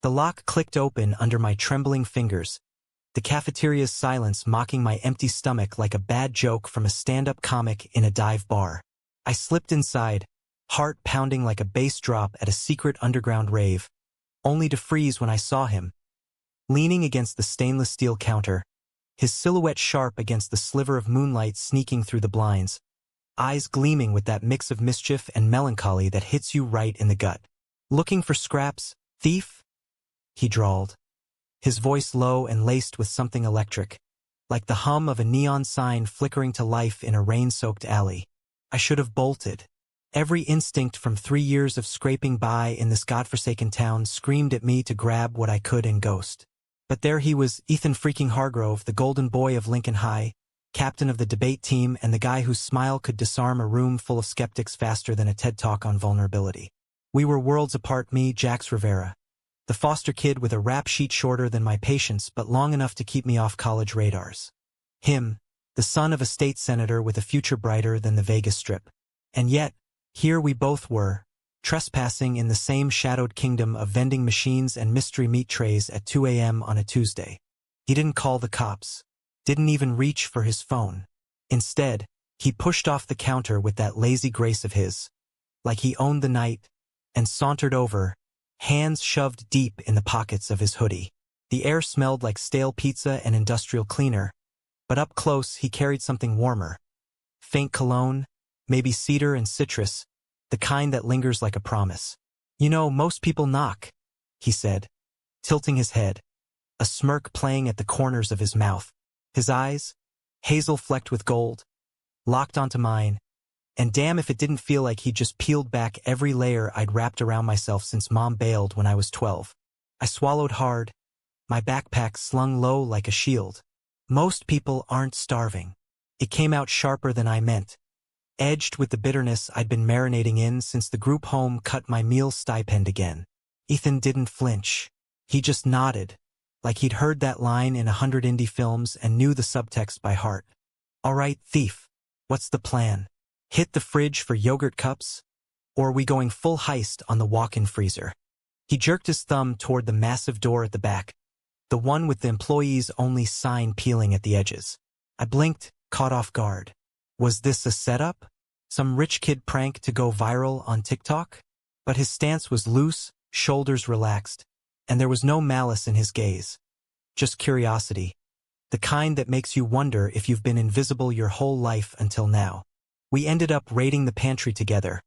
The lock clicked open under my trembling fingers, the cafeteria's silence mocking my empty stomach like a bad joke from a stand-up comic in a dive bar. I slipped inside, heart pounding like a bass drop at a secret underground rave, only to freeze when I saw him, leaning against the stainless steel counter, his silhouette sharp against the sliver of moonlight sneaking through the blinds, eyes gleaming with that mix of mischief and melancholy that hits you right in the gut. "Looking for scraps, thief?" he drawled, his voice low and laced with something electric, like the hum of a neon sign flickering to life in a rain-soaked alley. I should have bolted. Every instinct from 3 years of scraping by in this godforsaken town screamed at me to grab what I could and ghost. But there he was, Ethan freaking Hargrove, the golden boy of Lincoln High, captain of the debate team and the guy whose smile could disarm a room full of skeptics faster than a TED Talk on vulnerability. We were worlds apart, me, Jax Rivera, the foster kid with a rap sheet shorter than my patience but long enough to keep me off college radars. Him, the son of a state senator with a future brighter than the Vegas Strip. And yet, here we both were, trespassing in the same shadowed kingdom of vending machines and mystery meat trays at 2 a.m. on a Tuesday. He didn't call the cops, didn't even reach for his phone. Instead, he pushed off the counter with that lazy grace of his, like he owned the night, and sauntered over, hands shoved deep in the pockets of his hoodie. The air smelled like stale pizza and industrial cleaner, but up close he carried something warmer. Faint cologne, maybe cedar and citrus, the kind that lingers like a promise. "You know, most people knock," he said, tilting his head, a smirk playing at the corners of his mouth. His eyes, hazel flecked with gold, locked onto mine, and damn if it didn't feel like he'd just peeled back every layer I'd wrapped around myself since Mom bailed when I was 12. I swallowed hard, my backpack slung low like a shield. "Most people aren't starving." It came out sharper than I meant, edged with the bitterness I'd been marinating in since the group home cut my meal stipend again. Ethan didn't flinch. He just nodded, like he'd heard that line in 100 indie films and knew the subtext by heart. "All right, thief, what's the plan? Hit the fridge for yogurt cups? Or are we going full heist on the walk-in freezer?" He jerked his thumb toward the massive door at the back, the one with the employees-only sign peeling at the edges. I blinked, caught off guard. Was this a setup? Some rich kid prank to go viral on TikTok? But his stance was loose, shoulders relaxed, and there was no malice in his gaze. Just curiosity. The kind that makes you wonder if you've been invisible your whole life until now. We ended up raiding the pantry together,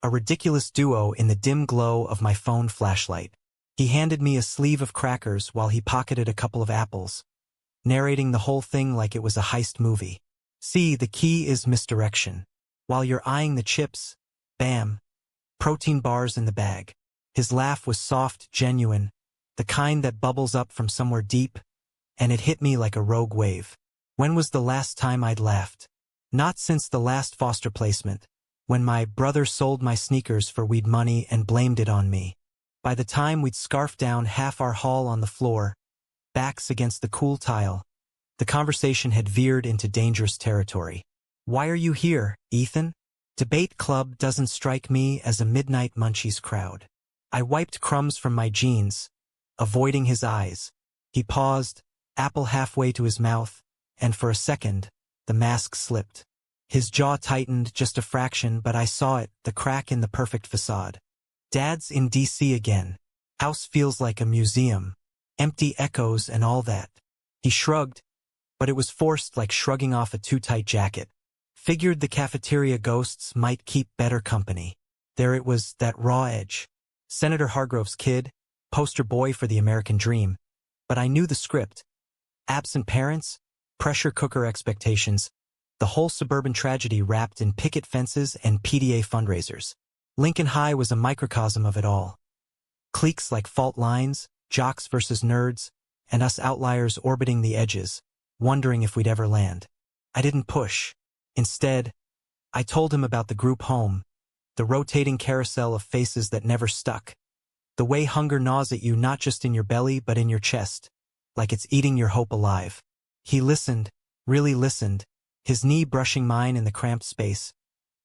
a ridiculous duo in the dim glow of my phone flashlight. He handed me a sleeve of crackers while he pocketed a couple of apples, narrating the whole thing like it was a heist movie. "See, the key is misdirection. While you're eyeing the chips, bam, protein bars in the bag." His laugh was soft, genuine, the kind that bubbles up from somewhere deep, and it hit me like a rogue wave. When was the last time I'd laughed? Not since the last foster placement, when my brother sold my sneakers for weed money and blamed it on me. By the time we'd scarfed down half our haul on the floor, backs against the cool tile, the conversation had veered into dangerous territory. "Why are you here, Ethan?" Debate club doesn't strike me as a midnight munchies crowd. I wiped crumbs from my jeans, avoiding his eyes. He paused, apple halfway to his mouth, and for a second, the mask slipped. His jaw tightened just a fraction, but I saw it, the crack in the perfect facade. "Dad's in DC again. House feels like a museum. Empty echoes and all that." He shrugged, but it was forced, like shrugging off a too-tight jacket. Figured the cafeteria ghosts might keep better company. There it was, that raw edge. Senator Hargrove's kid, poster boy for the American dream. But I knew the script. Absent parents, pressure cooker expectations, the whole suburban tragedy wrapped in picket fences and PDA fundraisers. Lincoln High was a microcosm of it all. Cliques like fault lines, jocks versus nerds, and us outliers orbiting the edges, wondering if we'd ever land. I didn't push. Instead, I told him about the group home, the rotating carousel of faces that never stuck, the way hunger gnaws at you not just in your belly but in your chest, like it's eating your hope alive. He listened, really listened, his knee brushing mine in the cramped space,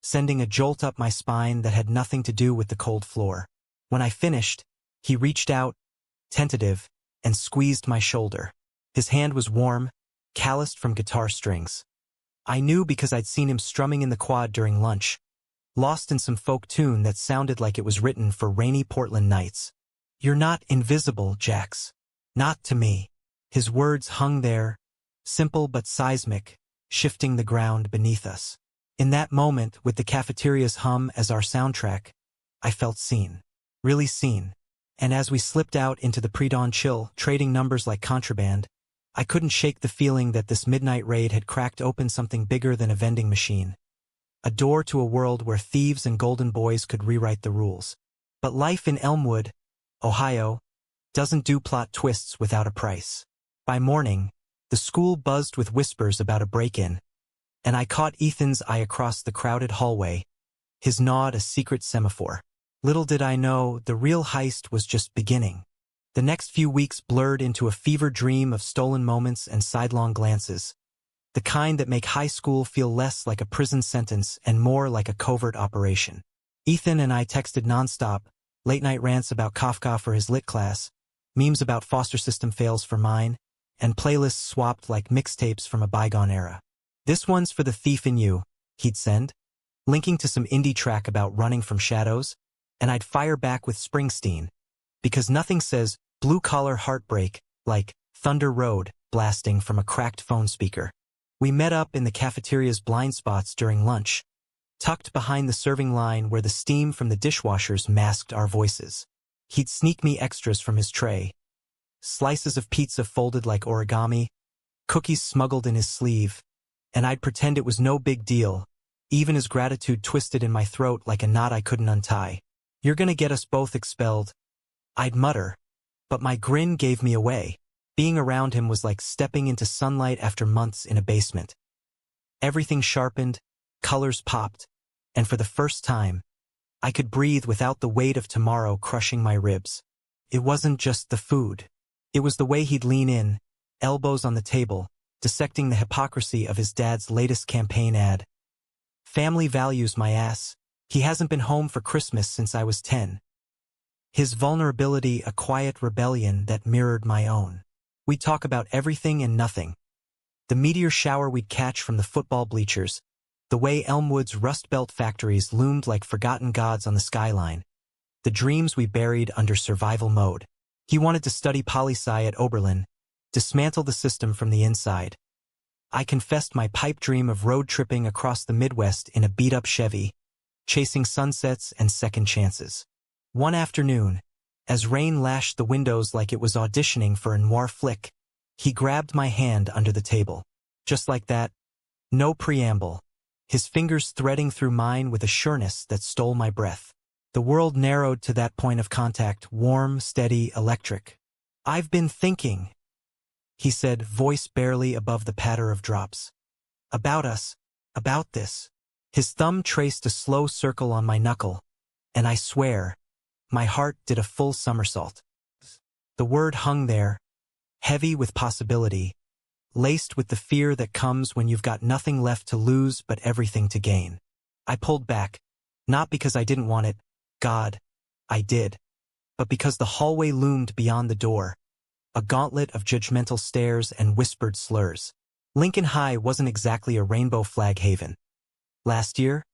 sending a jolt up my spine that had nothing to do with the cold floor. When I finished, he reached out, tentative, and squeezed my shoulder. His hand was warm, calloused from guitar strings. I knew because I'd seen him strumming in the quad during lunch, lost in some folk tune that sounded like it was written for rainy Portland nights. "You're not invisible, Jax. Not to me." His words hung there, simple but seismic, shifting the ground beneath us. In that moment, with the cafeteria's hum as our soundtrack, I felt seen. Really seen. And as we slipped out into the pre-dawn chill, trading numbers like contraband, I couldn't shake the feeling that this midnight raid had cracked open something bigger than a vending machine. A door to a world where thieves and golden boys could rewrite the rules. But life in Elmwood, Ohio, doesn't do plot twists without a price. By morning, the school buzzed with whispers about a break-in, and I caught Ethan's eye across the crowded hallway, his nod a secret semaphore. Little did I know, the real heist was just beginning. The next few weeks blurred into a fever dream of stolen moments and sidelong glances, the kind that make high school feel less like a prison sentence and more like a covert operation. Ethan and I texted nonstop, late-night rants about Kafka for his lit class, memes about foster system fails for mine, and playlists swapped like mixtapes from a bygone era. "This one's for the thief in you," he'd send, linking to some indie track about running from shadows, and I'd fire back with Springsteen, because nothing says blue-collar heartbreak like Thunder Road blasting from a cracked phone speaker. We met up in the cafeteria's blind spots during lunch, tucked behind the serving line where the steam from the dishwashers masked our voices. He'd sneak me extras from his tray, slices of pizza folded like origami, cookies smuggled in his sleeve, and I'd pretend it was no big deal, even as gratitude twisted in my throat like a knot I couldn't untie. "You're gonna get us both expelled," I'd mutter, but my grin gave me away. Being around him was like stepping into sunlight after months in a basement. Everything sharpened, colors popped, and for the first time, I could breathe without the weight of tomorrow crushing my ribs. It wasn't just the food. It was the way he'd lean in, elbows on the table, dissecting the hypocrisy of his dad's latest campaign ad. "Family values, my ass. He hasn't been home for Christmas since I was 10. His vulnerability a quiet rebellion that mirrored my own. We'd talk about everything and nothing. The meteor shower we'd catch from the football bleachers, the way Elmwood's Rust Belt factories loomed like forgotten gods on the skyline, the dreams we buried under survival mode. He wanted to study poli-sci at Oberlin, dismantle the system from the inside. I confessed my pipe dream of road tripping across the Midwest in a beat-up Chevy, chasing sunsets and second chances. One afternoon, as rain lashed the windows like it was auditioning for a noir flick, he grabbed my hand under the table. Just like that, no preamble, his fingers threading through mine with a sureness that stole my breath. The world narrowed to that point of contact, warm, steady, electric. "I've been thinking," he said, voice barely above the patter of drops. "About us, about this." His thumb traced a slow circle on my knuckle, and I swear, my heart did a full somersault. The word hung there, heavy with possibility, laced with the fear that comes when you've got nothing left to lose but everything to gain. I pulled back, not because I didn't want it, God, I did, but because the hallway loomed beyond the door, a gauntlet of judgmental stares and whispered slurs. Lincoln High wasn't exactly a rainbow flag haven. Last year,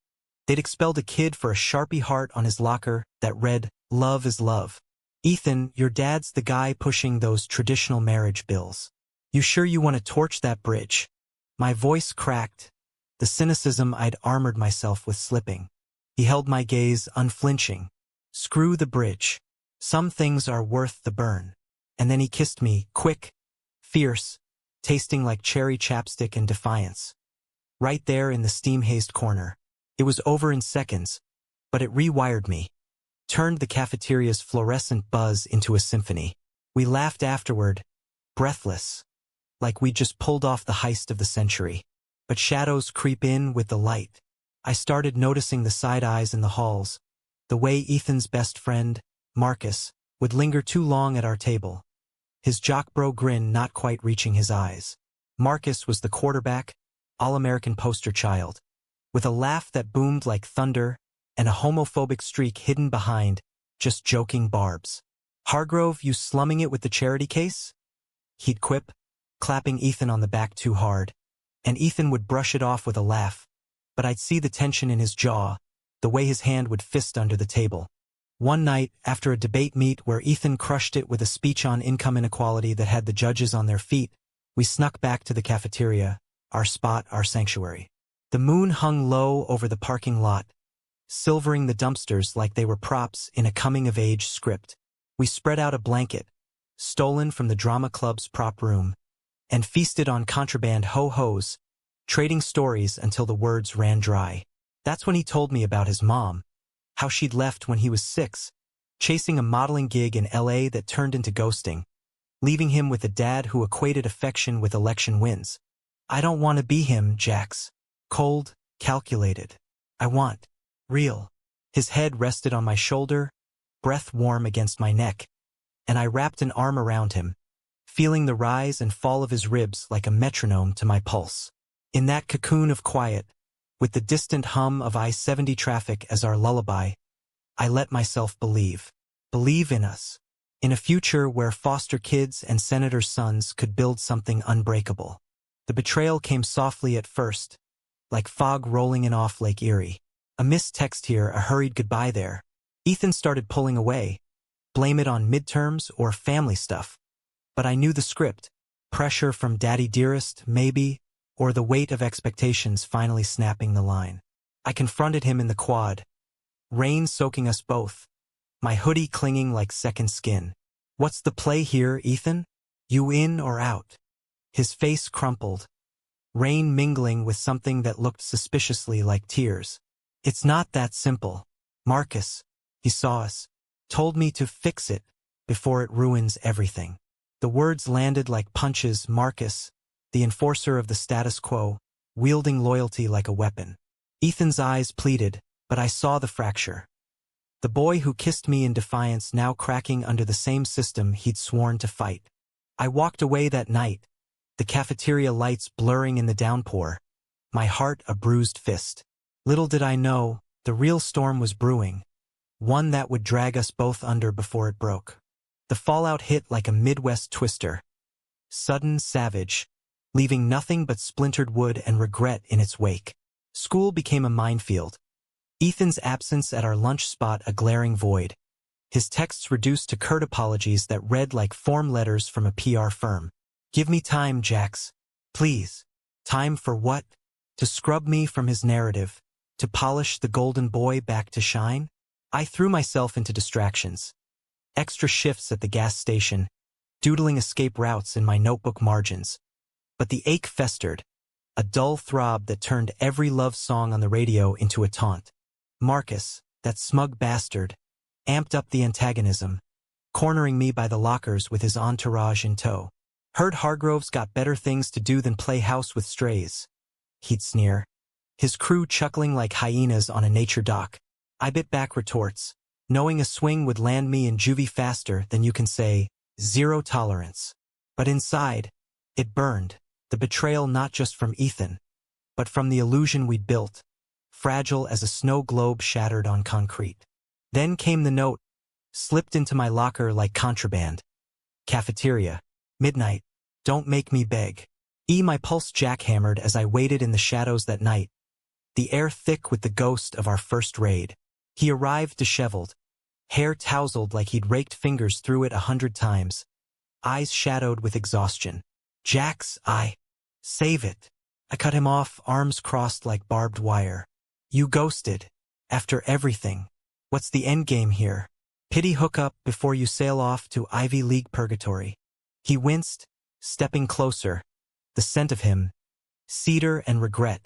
they'd expelled a kid for a Sharpie heart on his locker that read, "Love is love." "Ethan, your dad's the guy pushing those traditional marriage bills. You sure you want to torch that bridge?" My voice cracked, the cynicism I'd armored myself with slipping. He held my gaze unflinching. "Screw the bridge. Some things are worth the burn." And then he kissed me, quick, fierce, tasting like cherry chapstick and defiance. Right there in the steam-hazed corner. It was over in seconds, but it rewired me. Turned the cafeteria's fluorescent buzz into a symphony. We laughed afterward, breathless, like we'd just pulled off the heist of the century. But shadows creep in with the light. I started noticing the side eyes in the halls, the way Ethan's best friend, Marcus, would linger too long at our table, his jock-bro grin not quite reaching his eyes. Marcus was the quarterback, all-American poster child, with a laugh that boomed like thunder and a homophobic streak hidden behind just joking barbs. "Hargrove, you slumming it with the charity case?" he'd quip, clapping Ethan on the back too hard, and Ethan would brush it off with a laugh, but I'd see the tension in his jaw, the way his hand would fist under the table. One night, after a debate meet where Ethan crushed it with a speech on income inequality that had the judges on their feet, we snuck back to the cafeteria, our spot, our sanctuary. The moon hung low over the parking lot, silvering the dumpsters like they were props in a coming-of-age script. We spread out a blanket, stolen from the drama club's prop room, and feasted on contraband ho-hos, trading stories until the words ran dry. That's when he told me about his mom, how she'd left when he was 6, chasing a modeling gig in LA that turned into ghosting, leaving him with a dad who equated affection with election wins. I don't want to be him, Jax. Cold, calculated. I want real. His head rested on my shoulder, breath warm against my neck, and I wrapped an arm around him, feeling the rise and fall of his ribs like a metronome to my pulse. In that cocoon of quiet, with the distant hum of I-70 traffic as our lullaby, I let myself believe. Believe in us. In a future where foster kids and senators' sons could build something unbreakable. The betrayal came softly at first, like fog rolling in off Lake Erie. A missed text here, a hurried goodbye there. Ethan started pulling away. Blame it on midterms or family stuff. But I knew the script. Pressure from Daddy Dearest, maybe, or the weight of expectations finally snapping the line. I confronted him in the quad, rain soaking us both, my hoodie clinging like second skin. What's the play here, Ethan? You in or out? His face crumpled, rain mingling with something that looked suspiciously like tears. It's not that simple. Marcus, he saw us, told me to fix it before it ruins everything. The words landed like punches. Marcus, the enforcer of the status quo, wielding loyalty like a weapon. Ethan's eyes pleaded, but I saw the fracture. The boy who kissed me in defiance now cracking under the same system he'd sworn to fight. I walked away that night, the cafeteria lights blurring in the downpour, my heart a bruised fist. Little did I know, the real storm was brewing, one that would drag us both under before it broke. The fallout hit like a Midwest twister, sudden, savage, leaving nothing but splintered wood and regret in its wake. School became a minefield. Ethan's absence at our lunch spot a glaring void. His texts reduced to curt apologies that read like form letters from a PR firm. Give me time, Jax. Please. Time for what? To scrub me from his narrative, to polish the golden boy back to shine? I threw myself into distractions. Extra shifts at the gas station, doodling escape routes in my notebook margins. But the ache festered, a dull throb that turned every love song on the radio into a taunt. Marcus, that smug bastard, amped up the antagonism, cornering me by the lockers with his entourage in tow. Heard Hargrove's got better things to do than play house with strays, he'd sneer, his crew chuckling like hyenas on a nature dock. I bit back retorts, knowing a swing would land me in juvie faster than you can say, zero tolerance. But inside, it burned, the betrayal not just from Ethan, but from the illusion we'd built, fragile as a snow globe shattered on concrete. Then came the note, slipped into my locker like contraband. Cafeteria. Midnight. Don't make me beg. My pulse jackhammered as I waited in the shadows that night, the air thick with the ghost of our first raid. He arrived disheveled, hair tousled like he'd raked fingers through it 100 times, eyes shadowed with exhaustion. Jax, save it. I cut him off, arms crossed like barbed wire. You ghosted. After everything. What's the endgame here? Pity hookup before you sail off to Ivy League purgatory. He winced, stepping closer, the scent of him, cedar and regret,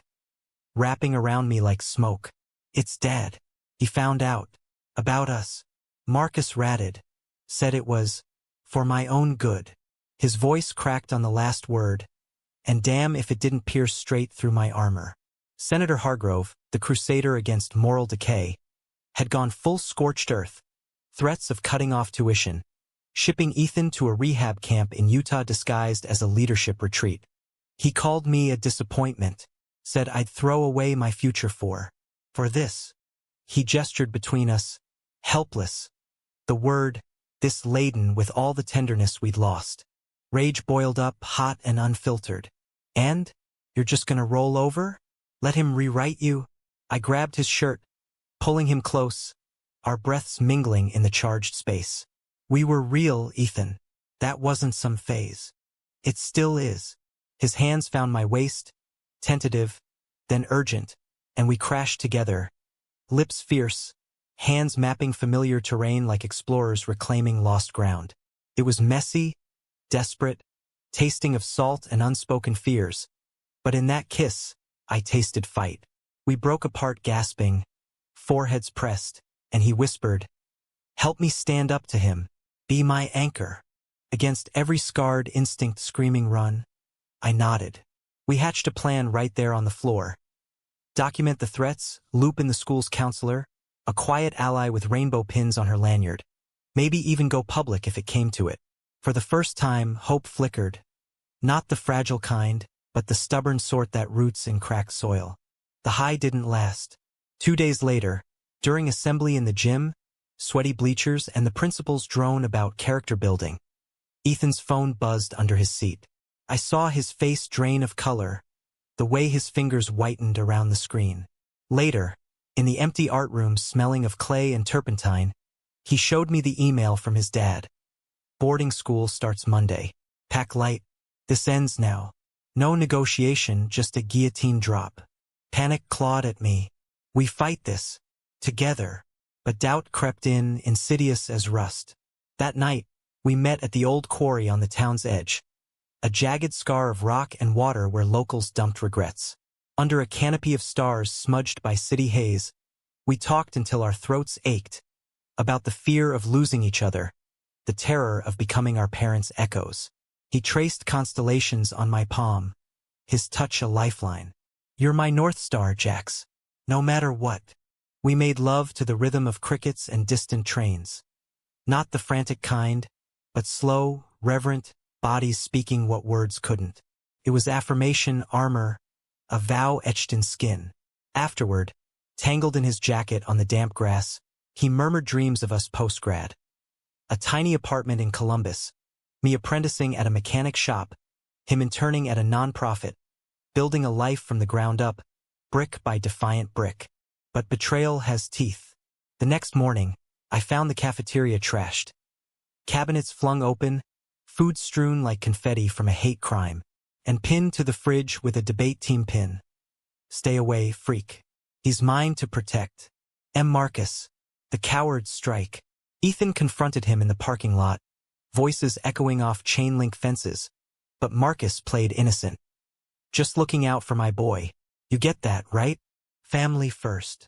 wrapping around me like smoke. It's Dad. He found out. About us. Marcus ratted. Said it was for my own good. His voice cracked on the last word, and damn if it didn't pierce straight through my armor. Senator Hargrove, the crusader against moral decay, had gone full scorched earth, threats of cutting off tuition, shipping Ethan to a rehab camp in Utah disguised as a leadership retreat. He called me a disappointment, said I'd throw away my future for this. He gestured between us, helpless. The word, this laden with all the tenderness we'd lost. Rage boiled up, hot and unfiltered. And? You're just gonna roll over? Let him rewrite you? I grabbed his shirt, pulling him close, our breaths mingling in the charged space. We were real, Ethan. That wasn't some phase. It still is. His hands found my waist, tentative, then urgent, and we crashed together, lips fierce, hands mapping familiar terrain like explorers reclaiming lost ground. It was messy, desperate, tasting of salt and unspoken fears, but in that kiss, I tasted fight. We broke apart gasping, foreheads pressed, and he whispered, "Help me stand up to him, be my anchor." Against every scarred instinct screaming run, I nodded. We hatched a plan right there on the floor. Document the threats, loop in the school's counselor, a quiet ally with rainbow pins on her lanyard. Maybe even go public if it came to it. For the first time, hope flickered. Not the fragile kind, but the stubborn sort that roots in cracked soil. The high didn't last. 2 days later, during assembly in the gym, sweaty bleachers and the principal's drone about character building, Ethan's phone buzzed under his seat. I saw his face drain of color, the way his fingers whitened around the screen. Later, in the empty art room smelling of clay and turpentine, he showed me the email from his dad. Boarding school starts Monday. Pack light. This ends now. No negotiation, just a guillotine drop. Panic clawed at me. We fight this. Together. But doubt crept in, insidious as rust. That night, we met at the old quarry on the town's edge. A jagged scar of rock and water where locals dumped regrets. Under a canopy of stars smudged by city haze, we talked until our throats ached. About the fear of losing each other, the terror of becoming our parents' echoes. He traced constellations on my palm, his touch a lifeline. You're my North Star, Jax. No matter what. We made love to the rhythm of crickets and distant trains. Not the frantic kind, but slow, reverent, bodies speaking what words couldn't. It was affirmation, armor, a vow etched in skin. Afterward, tangled in his jacket on the damp grass, he murmured dreams of us post-grad. A tiny apartment in Columbus, me apprenticing at a mechanic shop, him interning at a nonprofit, building a life from the ground up, brick by defiant brick. But betrayal has teeth. The next morning, I found the cafeteria trashed. Cabinets flung open, food strewn like confetti from a hate crime, and pinned to the fridge with a debate team pin. Stay away, freak. He's mine to protect. M. Marcus. The coward strike. Ethan confronted him in the parking lot, voices echoing off chain-link fences. But Marcus played innocent. Just looking out for my boy. You get that, right? Family first.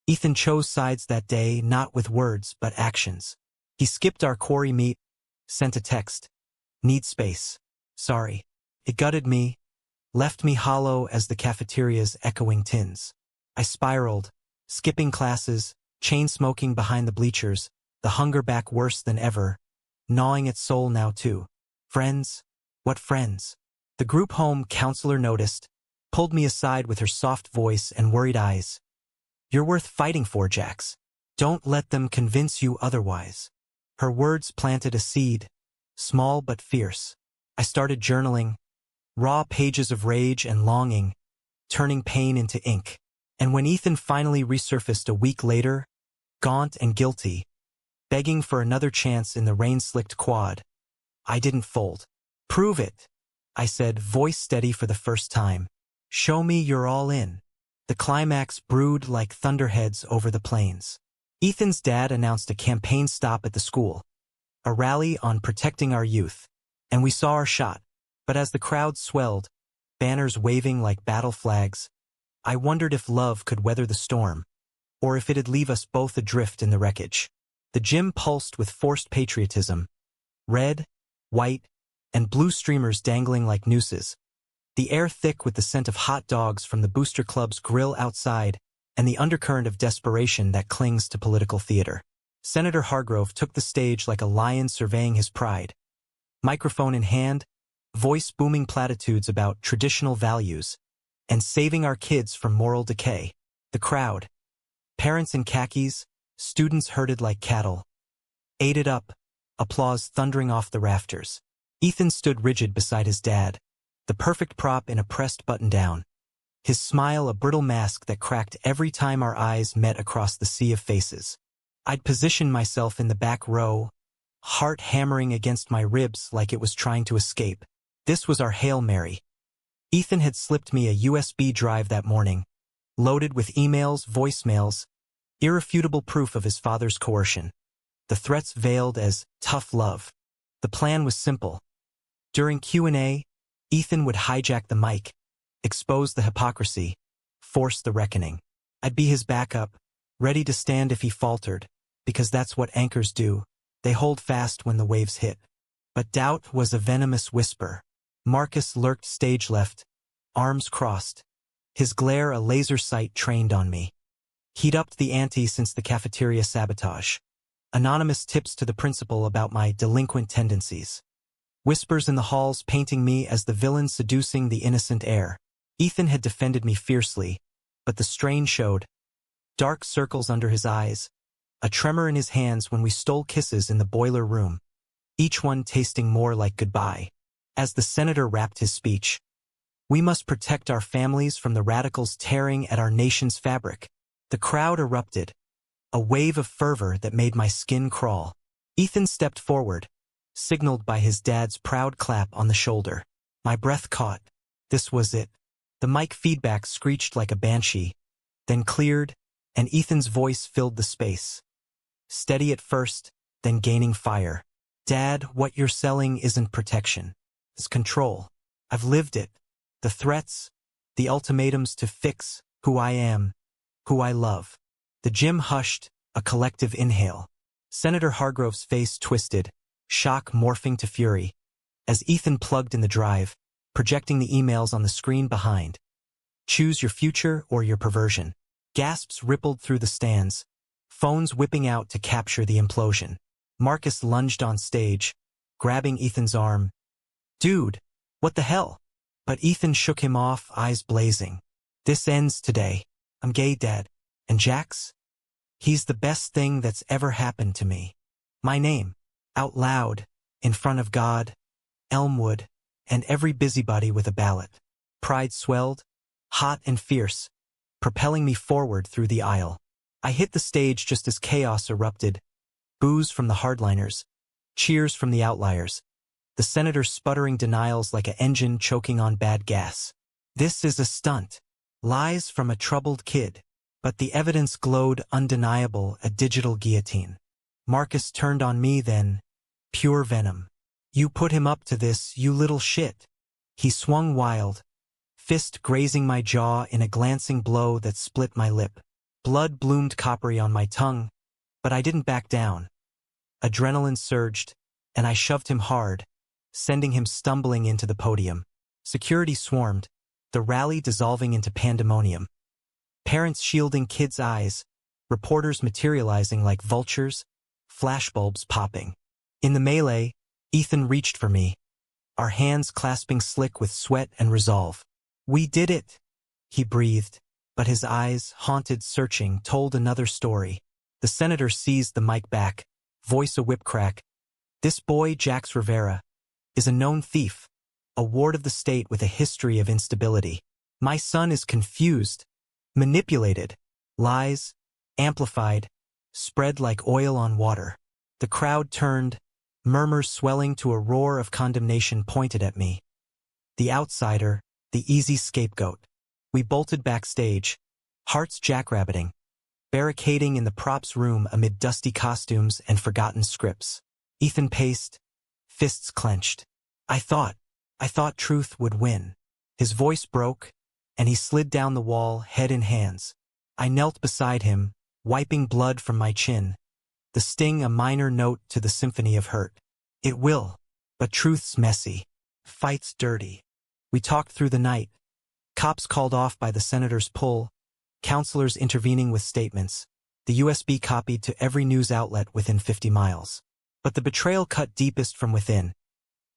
Ethan chose sides that day, not with words, but actions. He skipped our quarry meet, sent a text. Need space. Sorry. It gutted me, left me hollow as the cafeteria's echoing tins. I spiraled, skipping classes, chain-smoking behind the bleachers, the hunger back worse than ever, gnawing at soul now too. Friends? What friends? The group home counselor noticed, pulled me aside with her soft voice and worried eyes. You're worth fighting for, Jax. Don't let them convince you otherwise. Her words planted a seed, small but fierce. I started journaling, raw pages of rage and longing, turning pain into ink. And when Ethan finally resurfaced a week later, gaunt and guilty, begging for another chance in the rain-slicked quad, I didn't fold. Prove it, I said, voice steady for the first time. Show me you're all in. The climax brewed like thunderheads over the plains. Ethan's dad announced a campaign stop at the school, a rally on protecting our youth, and we saw our shot. But as the crowd swelled, banners waving like battle flags, I wondered if love could weather the storm, or if it'd leave us both adrift in the wreckage. The gym pulsed with forced patriotism, red, white, and blue streamers dangling like nooses, the air thick with the scent of hot dogs from the Booster Club's grill outside, and the undercurrent of desperation that clings to political theater. Senator Hargrove took the stage like a lion surveying his pride. Microphone in hand, voice booming platitudes about traditional values, and saving our kids from moral decay. The crowd, parents in khakis, students herded like cattle, ate it up, applause thundering off the rafters. Ethan stood rigid beside his dad, the perfect prop in a pressed button-down. His smile a brittle mask that cracked every time our eyes met across the sea of faces. I'd positioned myself in the back row, heart hammering against my ribs like it was trying to escape. This was our Hail Mary. Ethan had slipped me a USB drive that morning, loaded with emails, voicemails, irrefutable proof of his father's coercion. The threats veiled as tough love. The plan was simple. During Q&A, Ethan would hijack the mic, expose the hypocrisy, force the reckoning. I'd be his backup, ready to stand if he faltered, because that's what anchors do. They hold fast when the waves hit. But doubt was a venomous whisper. Marcus lurked stage left, arms crossed, his glare a laser sight trained on me. He'd upped the ante since the cafeteria sabotage. Anonymous tips to the principal about my delinquent tendencies. Whispers in the halls painting me as the villain seducing the innocent heir. Ethan had defended me fiercely, but the strain showed. Dark circles under his eyes, a tremor in his hands when we stole kisses in the boiler room, each one tasting more like goodbye. As the senator wrapped his speech, "We must protect our families from the radicals tearing at our nation's fabric." The crowd erupted, a wave of fervor that made my skin crawl. Ethan stepped forward, signaled by his dad's proud clap on the shoulder. My breath caught. This was it. The mic feedback screeched like a banshee, then cleared, and Ethan's voice filled the space. Steady at first, then gaining fire. "Dad, what you're selling isn't protection. It's control. I've lived it. The threats, the ultimatums to fix who I am, who I love." The gym hushed, a collective inhale. Senator Hargrove's face twisted, shock morphing to fury, as Ethan plugged in the drive, projecting the emails on the screen behind. "Choose your future or your perversion." Gasps rippled through the stands, phones whipping out to capture the implosion. Marcus lunged on stage, grabbing Ethan's arm. "Dude, what the hell?" But Ethan shook him off, eyes blazing. "This ends today. I'm gay, Dad. And Jax? He's the best thing that's ever happened to me." My name, out loud, in front of God, Elmwood, and every busybody with a ballot. Pride swelled, hot and fierce, propelling me forward through the aisle. I hit the stage just as chaos erupted. Boos from the hardliners, cheers from the outliers, the senator sputtering denials like an engine choking on bad gas. This is a stunt. Lies from a troubled kid. But the evidence glowed undeniable, a digital guillotine. Marcus turned on me then, pure venom. "You put him up to this, you little shit." He swung wild, fist grazing my jaw in a glancing blow that split my lip. Blood bloomed coppery on my tongue, but I didn't back down. Adrenaline surged, and I shoved him hard, sending him stumbling into the podium. Security swarmed, the rally dissolving into pandemonium. Parents shielding kids' eyes, reporters materializing like vultures, flashbulbs popping. In the melee, Ethan reached for me, our hands clasping slick with sweat and resolve. "We did it," he breathed, but his eyes, haunted, searching, told another story. The senator seized the mic back, voice a whip crack. "This boy, Jax Rivera, is a known thief, a ward of the state with a history of instability. My son is confused, manipulated, lies, amplified, spread like oil on water." The crowd turned, murmurs swelling to a roar of condemnation pointed at me. The outsider, the easy scapegoat. We bolted backstage, hearts jackrabbiting, barricading in the props room amid dusty costumes and forgotten scripts. Ethan paced, fists clenched. I thought truth would win." His voice broke, and he slid down the wall, head in hands. I knelt beside him, wiping blood from my chin, the sting a minor note to the symphony of hurt. "It will, but truth's messy. Fight's dirty." We talked through the night. Cops called off by the senator's pull, counselors intervening with statements, the USB copied to every news outlet within 50 miles. But the betrayal cut deepest from within.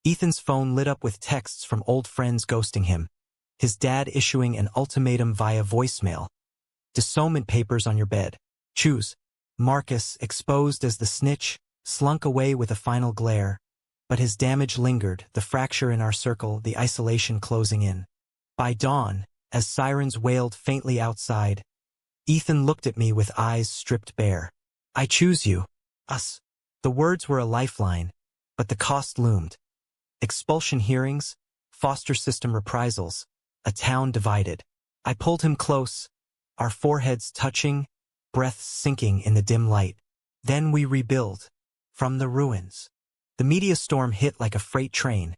Ethan's phone lit up with texts from old friends ghosting him, his dad issuing an ultimatum via voicemail. "Disownment papers on your bed. Choose." Marcus, exposed as the snitch, slunk away with a final glare, but his damage lingered, the fracture in our circle, the isolation closing in. By dawn, as sirens wailed faintly outside, Ethan looked at me with eyes stripped bare. "I choose you. Us." The words were a lifeline, but the cost loomed. Expulsion hearings, foster system reprisals, a town divided. I pulled him close, our foreheads touching, breaths sinking in the dim light. Then we rebuild. From the ruins. The media storm hit like a freight train.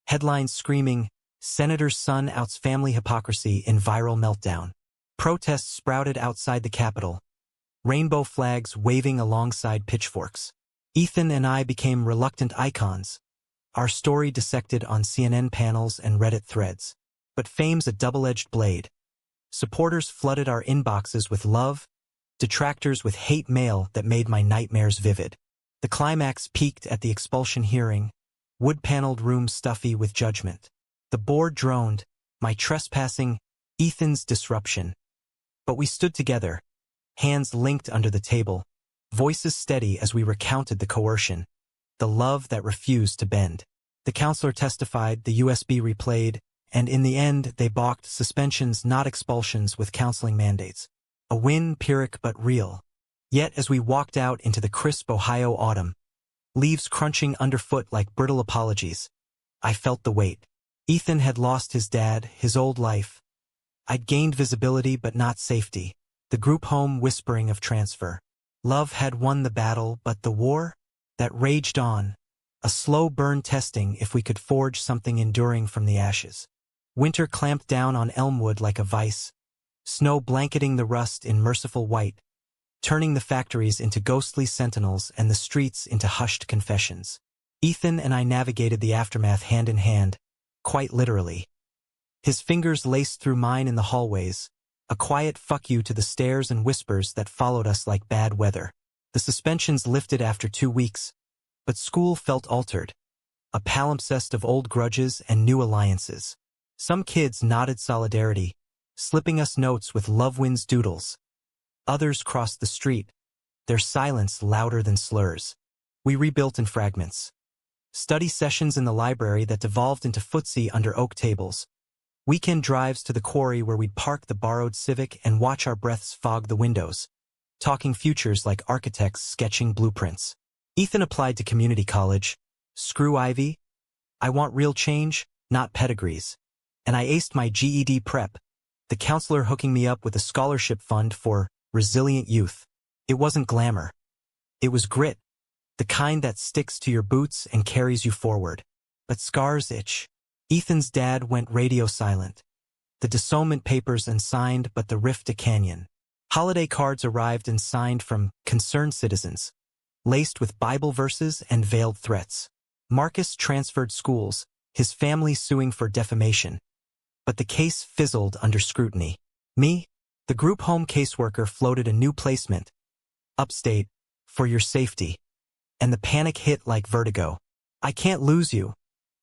Headlines screaming, "Senator's son outs family hypocrisy in viral meltdown." Protests sprouted outside the Capitol. Rainbow flags waving alongside pitchforks. Ethan and I became reluctant icons. Our story dissected on CNN panels and Reddit threads. But fame's a double-edged blade. Supporters flooded our inboxes with love, detractors with hate mail that made my nightmares vivid. The climax peaked at the expulsion hearing, wood-paneled room stuffy with judgment. The board droned, my trespassing, Ethan's disruption. But we stood together, hands linked under the table, voices steady as we recounted the coercion, the love that refused to bend. The counselor testified, the USB replayed, and in the end they balked, suspensions not expulsions with counseling mandates. A win, Pyrrhic but real. Yet as we walked out into the crisp Ohio autumn, leaves crunching underfoot like brittle apologies, I felt the weight. Ethan had lost his dad, his old life. I'd gained visibility but not safety. The group home whispering of transfer. Love had won the battle, but the war? That raged on. A slow burn testing if we could forge something enduring from the ashes. Winter clamped down on Elmwood like a vice. Snow blanketing the rust in merciful white, turning the factories into ghostly sentinels and the streets into hushed confessions. Ethan and I navigated the aftermath hand in hand, quite literally. His fingers laced through mine in the hallways, a quiet fuck you to the stares and whispers that followed us like bad weather. The suspensions lifted after 2 weeks, but school felt altered. A palimpsest of old grudges and new alliances. Some kids nodded solidarity, slipping us notes with Love Wins doodles. Others crossed the street, their silence louder than slurs. We rebuilt in fragments. Study sessions in the library that devolved into footsie under oak tables. Weekend drives to the quarry where we'd park the borrowed Civic and watch our breaths fog the windows, talking futures like architects sketching blueprints. Ethan applied to community college. Screw Ivy. I want real change, not pedigrees. And I aced my GED prep, the counselor hooking me up with a scholarship fund for resilient youth. It wasn't glamour. It was grit, the kind that sticks to your boots and carries you forward. But scars itch. Ethan's dad went radio silent. The disownment papers unsigned, but the rift a canyon. Holiday cards arrived and signed from concerned citizens, laced with Bible verses and veiled threats. Marcus transferred schools, his family suing for defamation. But the case fizzled under scrutiny. Me, the group home caseworker, floated a new placement. Upstate, for your safety. And the panic hit like vertigo. I can't lose you.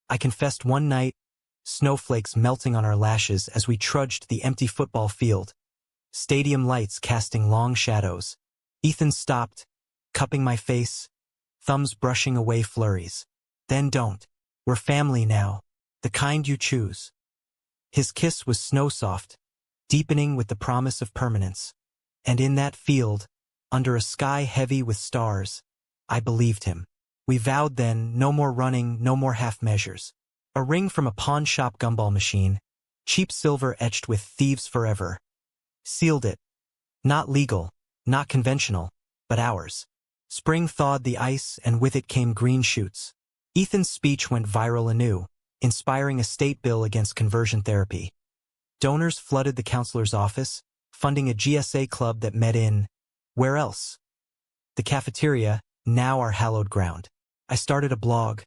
I confessed one night, snowflakes melting on our lashes as we trudged the empty football field. Stadium lights casting long shadows. Ethan stopped, cupping my face, thumbs brushing away flurries. Then don't. We're family now. The kind you choose. His kiss was snow-soft, deepening with the promise of permanence. And in that field, under a sky heavy with stars, I believed him. We vowed then, no more running, no more half measures. A ring from a pawn shop gumball machine, cheap silver etched with "Thieves Forever." Sealed it. Not legal, not conventional, but ours. Spring thawed the ice and with it came green shoots. Ethan's speech went viral anew, inspiring a state bill against conversion therapy. Donors flooded the counselor's office, funding a GSA club that met in, where else? The cafeteria, now our hallowed ground. I started a blog,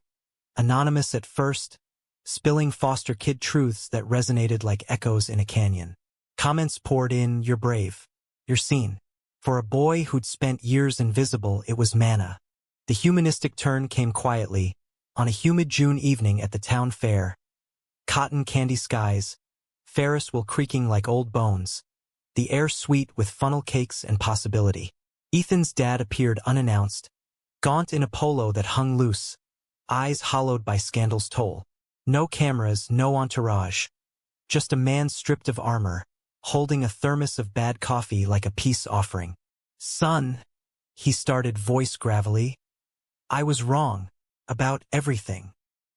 anonymous at first, spilling foster kid truths that resonated like echoes in a canyon. Comments poured in, "You're brave. You're seen." For a boy who'd spent years invisible, it was manna. The humanistic turn came quietly, on a humid June evening at the town fair. Cotton candy skies, Ferris wheel creaking like old bones, the air sweet with funnel cakes and possibility. Ethan's dad appeared unannounced, Gaunt in a polo that hung loose, eyes hollowed by scandal's toll. No cameras, no entourage. Just a man stripped of armor, holding a thermos of bad coffee like a peace offering. "Son," he started, voice gravelly. "I was wrong. About everything."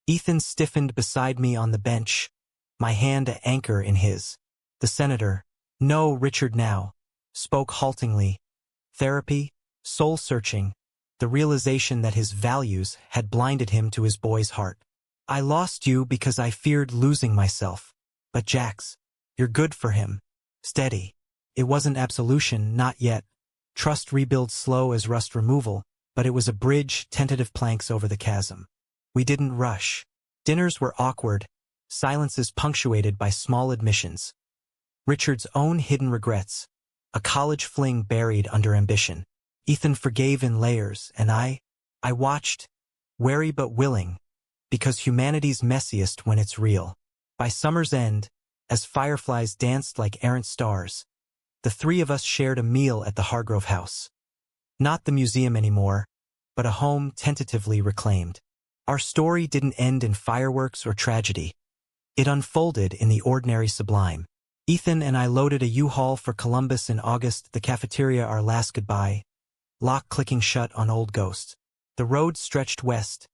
Ethan stiffened beside me on the bench, my hand an anchor in his. The senator, "No, Richard now," spoke haltingly. Therapy, soul-searching, the realization that his values had blinded him to his boy's heart. "I lost you because I feared losing myself. But Jax, you're good for him. Steady." It wasn't absolution, not yet. Trust rebuilds slow as rust removal, but it was a bridge, tentative planks over the chasm. We didn't rush. Dinners were awkward, silences punctuated by small admissions. Richard's own hidden regrets, a college fling buried under ambition. Ethan forgave in layers, and I watched, wary but willing, because humanity's messiest when it's real. By summer's end, as fireflies danced like errant stars, the three of us shared a meal at the Hargrove house. Not the museum anymore, but a home tentatively reclaimed. Our story didn't end in fireworks or tragedy. It unfolded in the ordinary sublime. Ethan and I loaded a U-Haul for Columbus in August, the cafeteria our last goodbye, lock clicking shut on Old Ghost. The road stretched west,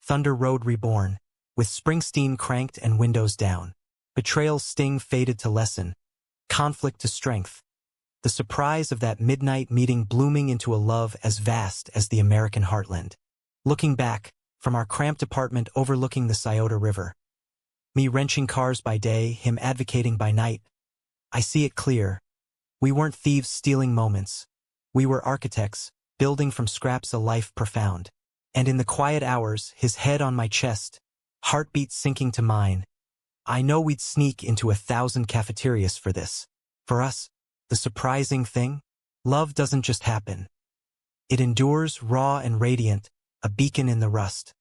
Thunder Road reborn, with Springsteen cranked and windows down. Betrayal's sting faded to lesson, conflict to strength. The surprise of that midnight meeting blooming into a love as vast as the American heartland. Looking back, from our cramped apartment overlooking the Scioto River, me wrenching cars by day, him advocating by night, I see it clear. We weren't thieves stealing moments. We were architects, building from scraps a life profound. And in the quiet hours, his head on my chest, heartbeat sinking to mine, I know we'd sneak into 1,000 cafeterias for this. For us, the surprising thing? Love doesn't just happen. It endures, raw and radiant, a beacon in the rust.